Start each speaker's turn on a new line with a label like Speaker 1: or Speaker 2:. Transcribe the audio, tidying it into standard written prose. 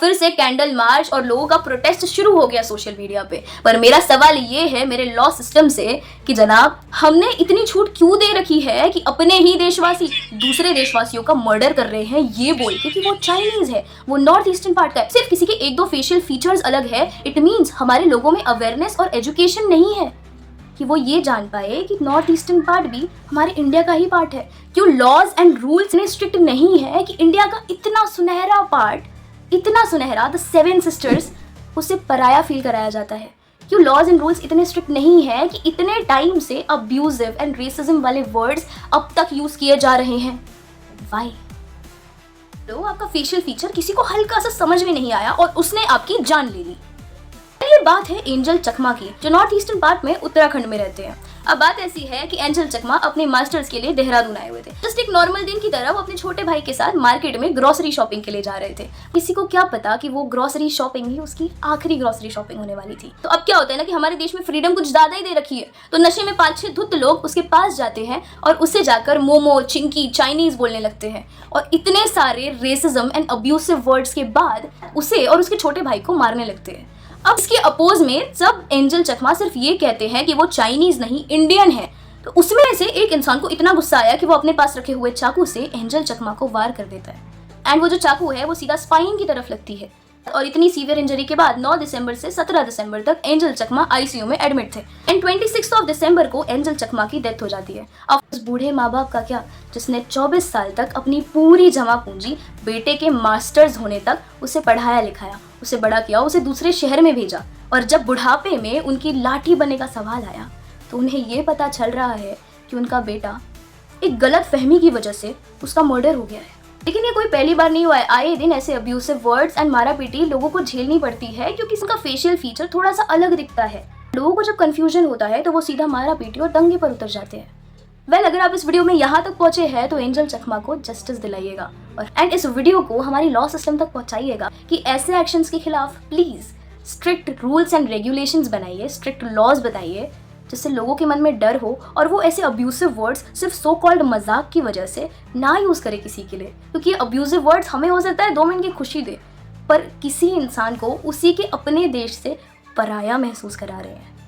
Speaker 1: फिर से candle march और लोगों का प्रोटेस्ट शुरू हो गया सोशल मीडिया पे। पर मेरा सवाल ये है मेरे लॉ सिस्टम से कि जनाब, हमने इतनी छूट क्यों दे रखी है कि अपने ही देशवासी दूसरे देशवासियों का मर्डर कर रहे हैं ये बोल के कि वो चाइनीज है, वो नॉर्थ ईस्टर्न पार्ट का है। सिर्फ किसी के एक दो फेशियल फीचर्स अलग है, इट मीन्स हमारे लोगों में अवेयरनेस और एजुकेशन नहीं है कि वो ये जान पाए कि नॉर्थ ईस्टर्न पार्ट भी हमारे इंडिया का ही पार्ट है। क्यों लॉज एंड रूल्स इतने स्ट्रिक्ट नहीं है कि इंडिया का इतना सुनहरा पार्ट, इतना सुनहरा द सेवन सिस्टर्स, उसे पराया फील कराया जाता है? क्यों लॉज एंड रूल्स इतने स्ट्रिक्ट नहीं है कि इतने टाइम से अब्यूजिव एंड रेसिज्म वाले वर्ड्स अब तक यूज किए जा रहे हैं? वाई? तो आपका फेशियल फीचर किसी को हल्का सा समझ में नहीं आया और उसने आपकी जान ले ली। ये बात है एंजल चकमा की, जो नॉर्थ ईस्टर्न पार्ट में उत्तराखंड में रहते हैं। अब बात ऐसी है कि एंजल चकमा अपने मास्टर्स के लिए देहरादून आए हुए थे। जस्ट एक नॉर्मल दिन की तरह वो अपने छोटे भाई के साथ मार्केट में ग्रोसरी शॉपिंग के लिए जा रहे थे। किसी को क्या पता कि वो ग्रोसरी शॉपिंग ही उसकी आखिरी ग्रोसरी शॉपिंग होने वाली थी। तो अब क्या होता है ना कि हमारे देश में फ्रीडम कुछ ज्यादा ही दे रखी है, तो नशे में 5-6 धुत लोग उसके पास जाते हैं और उससे जाकर मोमो, चिंकी, चाइनीज बोलने लगते हैं और इतने सारे रेसिज्म एंड अब्यूसिव वर्ड्स के बाद उसे और उसके छोटे भाई को मारने लगते हैं। अब इसके अपोज में जब एंजल चकमा सिर्फ ये कहते हैं कि वो चाइनीज नहीं इंडियन है, तो उसमें से एक इंसान को इतना गुस्सा आया कि वो अपने पास रखे हुए चाकू से एंजल चकमा को वार कर देता है। एंड वो जो चाकू है वो सीधा स्पाइन की तरफ लगती है। और इतनी सीवियर इंजरी के बाद 9 दिसंबर से 17 दिसंबर तक एंजल चकमा आईसीयू में एडमिट थे। एंड 26 दिसंबर को एंजल चकमा की डेथ हो जाती है। अब उस बूढ़े माँ बाप का क्या, जिसने 24 साल तक अपनी पूरी जमा पूंजी बेटे के मास्टर्स होने तक उसे पढ़ाया लिखाया, उसे बड़ा किया, उसे दूसरे शहर में भेजा, और जब बुढ़ापे में उनकी लाठी बनने का सवाल आया तो उन्हें ये पता चल रहा है कि उनका बेटा एक गलत फहमी की वजह से उसका मर्डर हो गया है। लेकिन ये कोई पहली बार नहीं हुआ है। आए दिन ऐसे अब्यूसिव वर्ड्स एंड मारा पीटी लोगों को झेलनी पड़ती है क्योंकि उसका फेशियल फीचर थोड़ा सा अलग दिखता है। लोगों को जब कंफ्यूजन होता है तो वो सीधा मारा पीटी और दंगे पर उतर जाते हैं। वेल, अगर आप इस वीडियो में यहाँ तक पहुंचे हैं तो एंजल चकमा को जस्टिस दिलाइएगा और इस वीडियो को हमारी लॉ सिस्टम तक पहुंचाइएगा कि ऐसे एक्शंस के खिलाफ please strict rules and regulations बनाइए, स्ट्रिक्ट लॉज बताइए, जिससे लोगों के मन में डर हो और वो ऐसे अब्यूसिव वर्ड्स सिर्फ सो कॉल्ड मजाक की वजह से ना यूज करे किसी के लिए। क्योंकि अब्यूसिव वर्ड्स हमें हो सकता है 2 मिनट की खुशी दे, पर किसी इंसान को उसी के अपने देश से पराया महसूस करा रहे हैं।